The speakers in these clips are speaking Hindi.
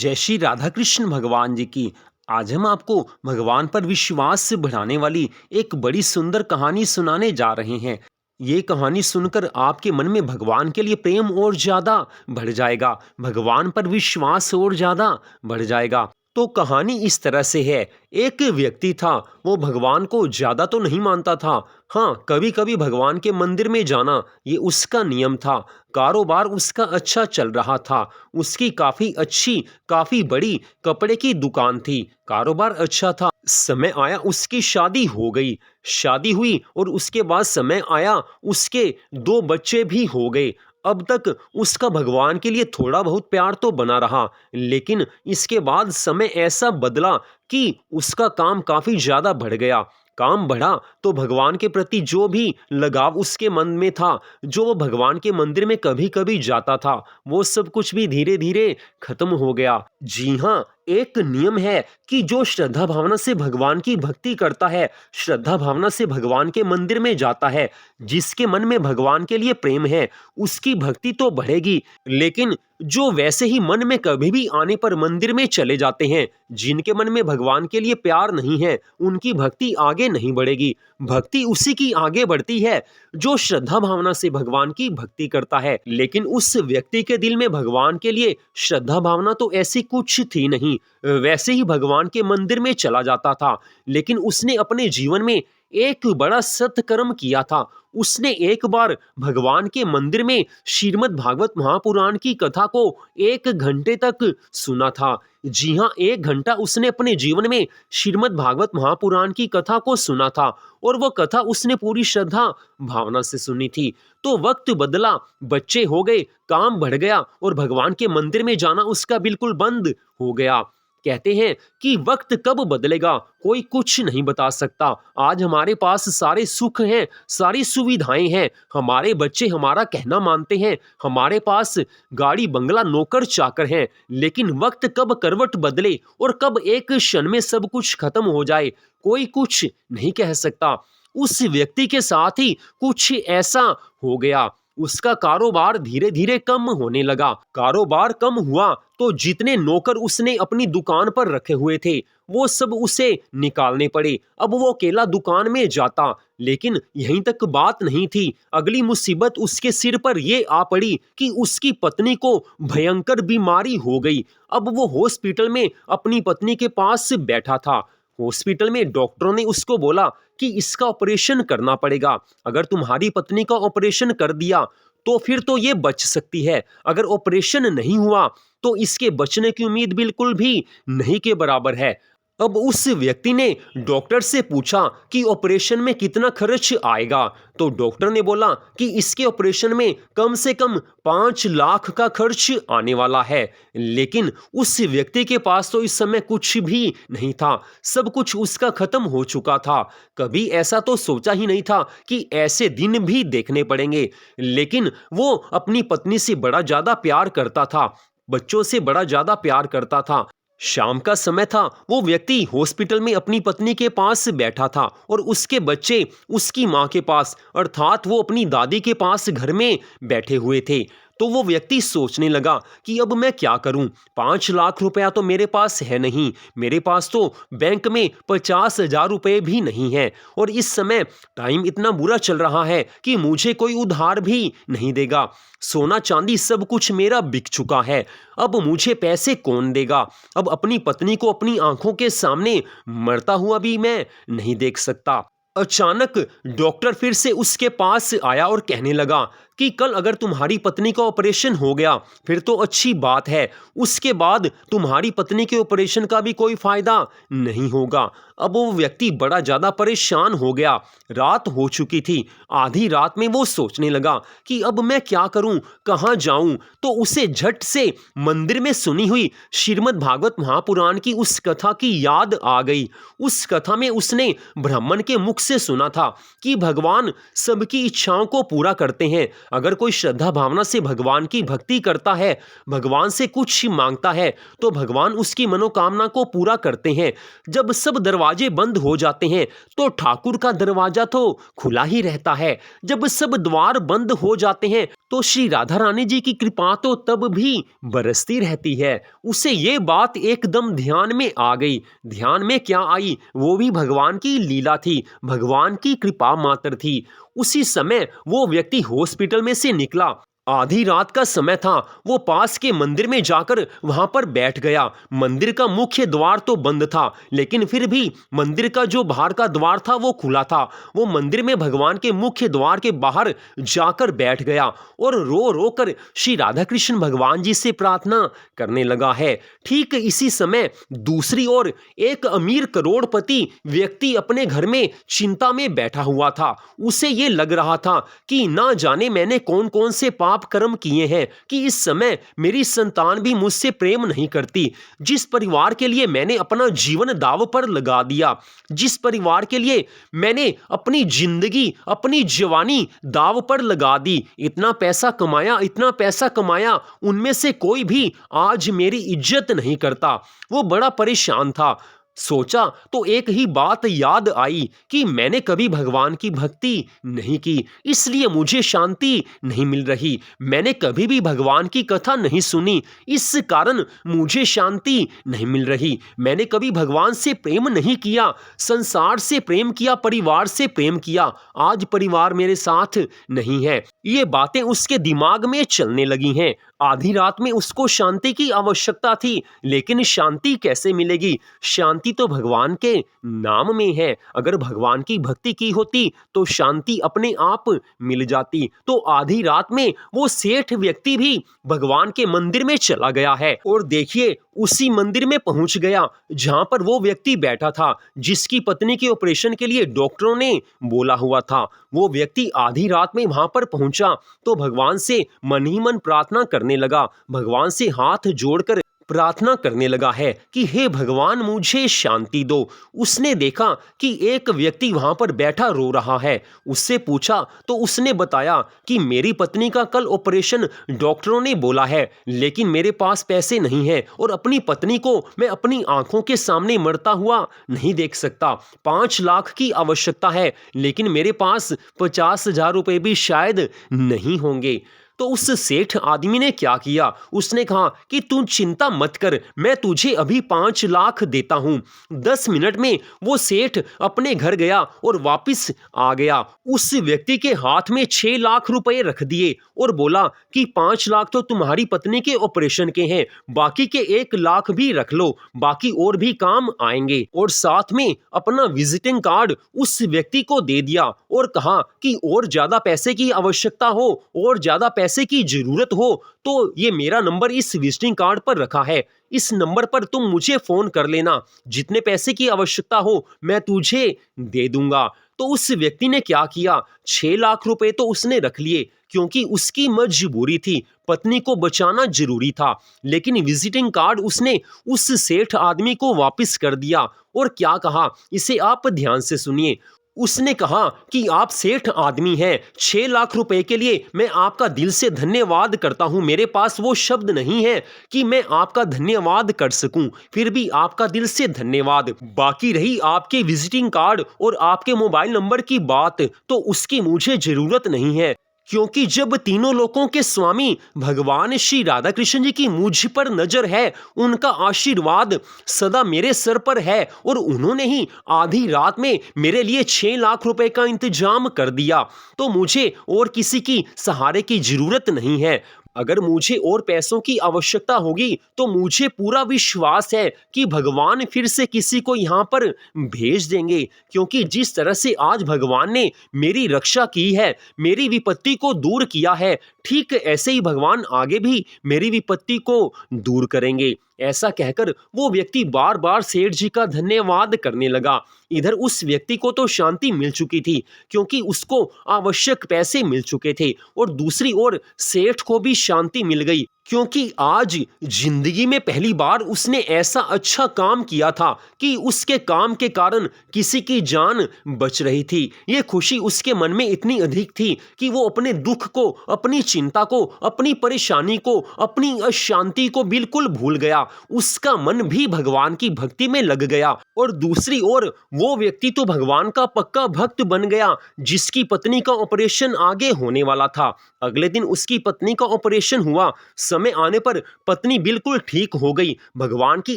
जय श्री राधा कृष्ण भगवान जी की। आज हम आपको भगवान पर विश्वास से बढ़ाने वाली एक बड़ी सुंदर कहानी सुनाने जा रहे हैं। ये कहानी सुनकर आपके मन में भगवान के लिए प्रेम और ज्यादा बढ़ जाएगा, भगवान पर विश्वास और ज्यादा बढ़ जाएगा। तो कहानी इस तरह से है। एक व्यक्ति था, वो भगवान को ज्यादा तो नहीं मानता था। हाँ, कभी कभी भगवान के मंदिर में जाना ये उसका नियम था। कारोबार उसका अच्छा चल रहा था। उसकी काफी अच्छी, काफी बड़ी कपड़े की दुकान थी। कारोबार अच्छा था। समय आया, उसकी शादी हो गई। शादी हुई और उसके बाद समय आया, उसके दो बच्चे भी हो गए। अब तक उसका भगवान के लिए थोड़ा बहुत प्यार तो बना रहा, लेकिन इसके बाद समय ऐसा बदला कि उसका काम काफी ज्यादा बढ़ गया। काम बढ़ा तो भगवान के प्रति जो भी लगाव उसके मन में था, जो वो भगवान के मंदिर में कभी कभी जाता था, वो सब कुछ भी धीरे धीरे खत्म हो गया। जी हाँ, एक नियम है कि जो श्रद्धा भावना से भगवान की भक्ति करता है, श्रद्धा भावना से भगवान के मंदिर में जाता है, जिसके मन में भगवान के लिए प्रेम है, उसकी भक्ति तो बढ़ेगी। लेकिन जो वैसे ही मन में कभी भी आने पर मंदिर में चले जाते हैं, जिनके मन में भगवान के लिए प्यार नहीं है, उनकी भक्ति आगे नहीं बढ़ेगी। भक्ति उसी की आगे बढ़ती है जो श्रद्धा भावना से भगवान की भक्ति करता है। लेकिन उस व्यक्ति के दिल में भगवान के लिए श्रद्धा भावना तो ऐसी कुछ थी नहीं। वैसे ही भगवान के मंदिर में चला जाता था, लेकिन उसने अपने जीवन में एक बड़ा सत्कर्म किया था। उसने एक बार भगवान के मंदिर में श्रीमद् भागवत महापुराण की कथा को 1 घंटे तक सुना था। जी हाँ, 1 घंटा उसने अपने जीवन में श्रीमद् भागवत महापुराण की कथा को सुना था, और वो कथा उसने पूरी श्रद्धा भावना से सुनी थी। तो वक्त बदला, बच्चे हो गए, काम बढ़ गया, और भगवान के मंदिर में जाना उसका बिल्कुल बंद हो गया। कहते हैं कि वक्त कब बदलेगा कोई कुछ नहीं बता सकता। आज हमारे पास सारे सुख हैं, सारी सुविधाएं हैं, हमारे बच्चे हमारा कहना मानते हैं, हमारे पास गाड़ी बंगला नौकर चाकर हैं, लेकिन वक्त कब करवट बदले और कब एक क्षण में सब कुछ खत्म हो जाए, कोई कुछ नहीं कह सकता। उस व्यक्ति के साथ ही कुछ ऐसा हो गया। उसका कारोबार धीरे धीरे कम होने लगा। कारोबार कम हुआ तो जितने नौकर उसने अपनी दुकान पर रखे हुए थे, वो सब उसे निकालने पड़े। अब वो अकेला दुकान में जाता। लेकिन यहीं तक बात नहीं थी। अगली मुसीबत उसके सिर पर ये आ पड़ी कि उसकी पत्नी को भयंकर बीमारी हो गई। अब वो हॉस्पिटल में अपनी पत्नी के पास बैठा था। हॉस्पिटल में डॉक्टरों ने उसको बोला कि इसका ऑपरेशन करना पड़ेगा। अगर तुम्हारी पत्नी का ऑपरेशन कर दिया तो फिर तो ये बच सकती है, अगर ऑपरेशन नहीं हुआ तो इसके बचने की उम्मीद बिल्कुल भी नहीं के बराबर है। अब उस व्यक्ति ने डॉक्टर से पूछा कि ऑपरेशन में कितना खर्च आएगा। तो डॉक्टर ने बोला कि इसके ऑपरेशन में कम से कम 5 लाख का खर्च आने वाला है। लेकिन उस व्यक्ति के पास तो इस समय कुछ भी नहीं था, सब कुछ उसका खत्म हो चुका था। कभी ऐसा तो सोचा ही नहीं था कि ऐसे दिन भी देखने पड़ेंगे। लेकिन वो अपनी पत्नी से बड़ा ज्यादा प्यार करता था, बच्चों से बड़ा ज्यादा प्यार करता था। शाम का समय था। वो व्यक्ति हॉस्पिटल में अपनी पत्नी के पास बैठा था और उसके बच्चे उसकी मां के पास, अर्थात वो अपनी दादी के पास घर में बैठे हुए थे। तो वो व्यक्ति सोचने लगा कि अब मैं क्या करूं। 5 लाख रुपया तो मेरे पास है नहीं, मेरे पास तो बैंक में 50,000 रुपए भी नहीं है, और इस समय टाइम इतना बुरा चल रहा है कि मुझे कोई उधार भी नहीं देगा। सोना चांदी सब कुछ मेरा बिक चुका है। अब मुझे पैसे कौन देगा। अब अपनी पत्नी को अपनी आंखों के सामने मरता हुआ भी मैं नहीं देख सकता। अचानक डॉक्टर फिर से उसके पास आया और कहने लगा कि कल अगर तुम्हारी पत्नी का ऑपरेशन हो गया फिर तो अच्छी बात है, उसके बाद तुम्हारी पत्नी के ऑपरेशन का भी कोई फायदा नहीं होगा। अब वो व्यक्ति बड़ा ज्यादा परेशान हो गया। रात हो चुकी थी। आधी रात में वो सोचने लगा कि अब मैं क्या करूं, कहां जाऊं। तो उसे झट से मंदिर में सुनी हुई श्रीमद् भागवत महापुराण की उस कथा की याद आ गई। उस कथा में उसने ब्राह्मण के मुख से सुना था कि भगवान सबकी इच्छाओं को पूरा करते हैं, अगर कोई श्रद्धा भावना से भगवान की भक्ति करता है, भगवान से कुछ मांगता है, तो भगवान उसकी मनोकामना को पूरा करते हैं। जब सब दरवाजे बंद हो जाते हैं तो ठाकुर का दरवाजा तो खुला ही रहता है। जब सब द्वार बंद हो जाते हैं तो श्री राधा रानी जी की कृपा तो तब भी बरसती रहती है। उसे ये बात एकदम ध्यान में आ गई। ध्यान में क्या आई, वो भी भगवान की लीला थी, भगवान की कृपा मात्र थी। उसी समय वो व्यक्ति हॉस्पिटल में से निकला। आधी रात का समय था। वो पास के मंदिर में जाकर वहां पर बैठ गया। मंदिर का मुख्य द्वार तो बंद था, लेकिन फिर भी मंदिर का जो बाहर का द्वार था वो खुला था। वो मंदिर में भगवान के मुख्य द्वार के बाहर जाकर बैठ गया और रो रो कर श्री राधा कृष्ण भगवान जी से प्रार्थना करने लगा है। ठीक इसी समय दूसरी ओर एक अमीर करोड़पति व्यक्ति अपने घर में चिंता में बैठा हुआ था। उसे ये लग रहा था कि ना जाने मैंने कौन कौन से पाप कर्म किए हैं कि इस समय मेरी संतान भी मुझसे प्रेम नहीं करती। जिस परिवार के लिए मैंने अपना जीवन दांव पर लगा दिया, जिस परिवार के लिए मैंने अपनी जिंदगी, अपनी जवानी दांव पर लगा दी, इतना पैसा कमाया, इतना पैसा कमाया, उनमें से कोई भी आज मेरी इज्जत नहीं करता। वो बड़ा परेशान था। सोचा तो एक ही बात याद आई कि मैंने कभी भगवान की भक्ति नहीं की, इसलिए मुझे शांति नहीं मिल रही। मैंने कभी भी भगवान की कथा नहीं सुनी, इस कारण मुझे शांति नहीं मिल रही। मैंने कभी भगवान से प्रेम नहीं किया, संसार से प्रेम किया, परिवार से प्रेम किया, आज परिवार मेरे साथ नहीं है। ये बातें उसके दिमाग में चलने लगी हैं। आधी रात में उसको शांति की आवश्यकता थी, लेकिन शांति कैसे मिलेगी? शांति तो भगवान के नाम में है। अगर भगवान की भक्ति की होती तो शांति अपने आप मिल जाती। तो आधी रात में वो सेठ व्यक्ति भी भगवान के मंदिर में चला गया है और देखिए उसी मंदिर में पहुंच गया जहां पर वो व्यक्ति बैठा था, जिसकी पत्नी के ऑपरेशन के लिए डॉक्टरों ने बोला हुआ था। वो व्यक्ति आधी रात में वहां पर पहुंचा तो भगवान से मन ही मन प्रार्थना करने लगा, भगवान से हाथ जोड़कर प्रार्थना करने लगा है कि हे भगवान मुझे शांति दो। उसने देखा कि एक व्यक्ति वहां पर बैठा रो रहा है। उससे पूछा तो उसने बताया कि मेरी पत्नी का कल ऑपरेशन डॉक्टरों ने बोला है, लेकिन मेरे पास पैसे नहीं है और अपनी पत्नी को मैं अपनी आंखों के सामने मरता हुआ नहीं देख सकता। 5 लाख की आवश्यकता है, लेकिन मेरे पास 50,000 रुपए भी शायद नहीं होंगे। तो उस सेठ आदमी ने क्या किया, उसने कहा कि तू चिंता मत कर, मैं तुझे अभी 5 लाख देता हूं। 10 मिनट में वो सेठ अपने घर गया और वापस आ गया। उस व्यक्ति के हाथ में 6 लाख रुपए रख दिए और बोला कि 5 लाख तो तुम्हारी पत्नी के ऑपरेशन के हैं, बाकी के 1 लाख भी रख लो, बाकी और भी काम आएंगे। और साथ में अपना विजिटिंग कार्ड उस व्यक्ति को दे दिया और कहा कि और ज्यादा पैसे की आवश्यकता हो और ज्यादा पैसे की जरूरत हो तो ये मेरा नंबर इस विजिटिंग कार्ड पर रखा है, इस नंबर पर तुम मुझे फोन कर लेना, जितने पैसे की आवश्यकता हो मैं तुझे दे दूंगा। तो उस व्यक्ति ने क्या किया, 6 लाख रुपए तो उसने रख लिए क्योंकि उसकी मजबूरी थी, पत्नी को बचाना जरूरी था। लेकिन विजिटिंग कार्ड उसने उस सेठ आदमी को वापस कर दिया और क्या कहा, इसे आप ध्यान से सुनिए। उसने कहा कि आप सेठ आदमी हैं, 6 लाख रुपए के लिए मैं आपका दिल से धन्यवाद करता हूं। मेरे पास वो शब्द नहीं है कि मैं आपका धन्यवाद कर सकूं, फिर भी आपका दिल से धन्यवाद। बाकी रही आपके विजिटिंग कार्ड और आपके मोबाइल नंबर की बात, तो उसकी मुझे जरूरत नहीं है, क्योंकि जब तीनों लोकों के स्वामी भगवान श्री राधा कृष्ण जी की मुझ पर नजर है, उनका आशीर्वाद सदा मेरे सर पर है और उन्होंने ही आधी रात में मेरे लिए 6 लाख रुपए का इंतजाम कर दिया, तो मुझे और किसी की सहारे की जरूरत नहीं है। अगर मुझे और पैसों की आवश्यकता होगी तो मुझे पूरा विश्वास है कि भगवान फिर से किसी को यहाँ पर भेज देंगे, क्योंकि जिस तरह से आज भगवान ने मेरी रक्षा की है, मेरी विपत्ति को दूर किया है, ठीक ऐसे ही भगवान आगे भी मेरी विपत्ति को दूर करेंगे। ऐसा कहकर वो व्यक्ति बार बार सेठ जी का धन्यवाद करने लगा। इधर उस व्यक्ति को तो शांति मिल चुकी थी क्योंकि उसको आवश्यक पैसे मिल चुके थे और दूसरी ओर सेठ को भी शांति मिल गई क्योंकि आज जिंदगी में पहली बार उसने ऐसा अच्छा काम किया था कि उसके काम के कारण किसी की जान बच रही थी। ये खुशी उसके मन में इतनी अधिक थी कि वो अपने दुख को, अपनी चिंता को, अपनी परेशानी को, अपनी अशांति को बिल्कुल भूल गया। उसका मन भी भगवान की भक्ति में लग गया और दूसरी ओर वो व्यक्ति तो भगवान का पक्का भक्त बन गया जिसकी पत्नी का ऑपरेशन आगे होने वाला था। अगले दिन उसकी पत्नी का ऑपरेशन हुआ। समय आने पर पत्नी बिल्कुल ठीक हो गई। भगवान की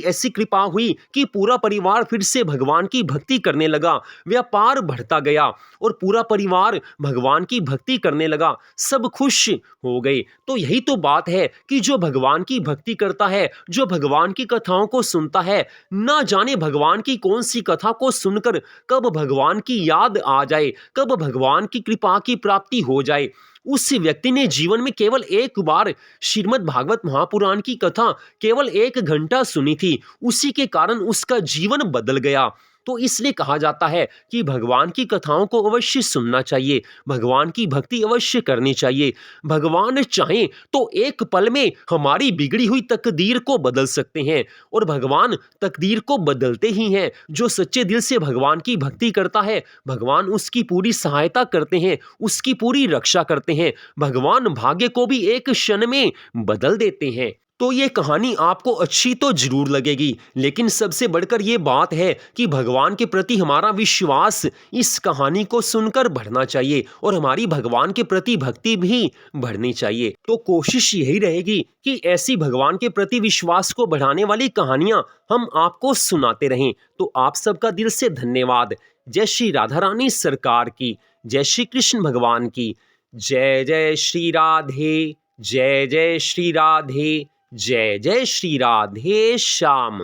ऐसी कृपा हुई कि पूरा परिवार फिर से भगवान की भक्ति करने लगा। व्यापार बढ़ता गया और पूरा परिवार भगवान की भक्ति करने लगा। सब खुश हो गए। तो यही तो बात है कि जो भगवान की भक्ति करता है, जो भगवान की कथाओं को सुनता है, ना जाने भगवान की कौन सी कथा को सुनकर कब भगवान की याद आ जाए, कब भगवान की कृपा की प्राप्ति हो जाए। उस व्यक्ति ने जीवन में केवल एक बार श्रीमद् भागवत महापुराण की कथा केवल 1 घंटा सुनी थी, उसी के कारण उसका जीवन बदल गया। तो इसलिए कहा जाता है कि भगवान की कथाओं को अवश्य सुनना चाहिए, भगवान की भक्ति अवश्य करनी चाहिए। भगवान चाहें तो एक पल में हमारी बिगड़ी हुई तकदीर को बदल सकते हैं और भगवान तकदीर को बदलते ही हैं। जो सच्चे दिल से भगवान की भक्ति करता है, भगवान उसकी पूरी सहायता करते हैं, उसकी पूरी रक्षा करते हैं। भगवान भाग्य को भी एक क्षण में बदल देते हैं। तो ये कहानी आपको अच्छी तो जरूर लगेगी, लेकिन सबसे बढ़कर ये बात है कि भगवान के प्रति हमारा विश्वास इस कहानी को सुनकर बढ़ना चाहिए और हमारी भगवान के प्रति भक्ति भी बढ़नी चाहिए। तो कोशिश यही रहेगी कि ऐसी भगवान के प्रति विश्वास को बढ़ाने वाली कहानियां हम आपको सुनाते रहें। तो आप सबका दिल से धन्यवाद। जय श्री राधा रानी सरकार की, जय श्री कृष्ण भगवान की, जय जय श्री राधे, जय जय श्री राधे, जय जय श्री राधे श्याम।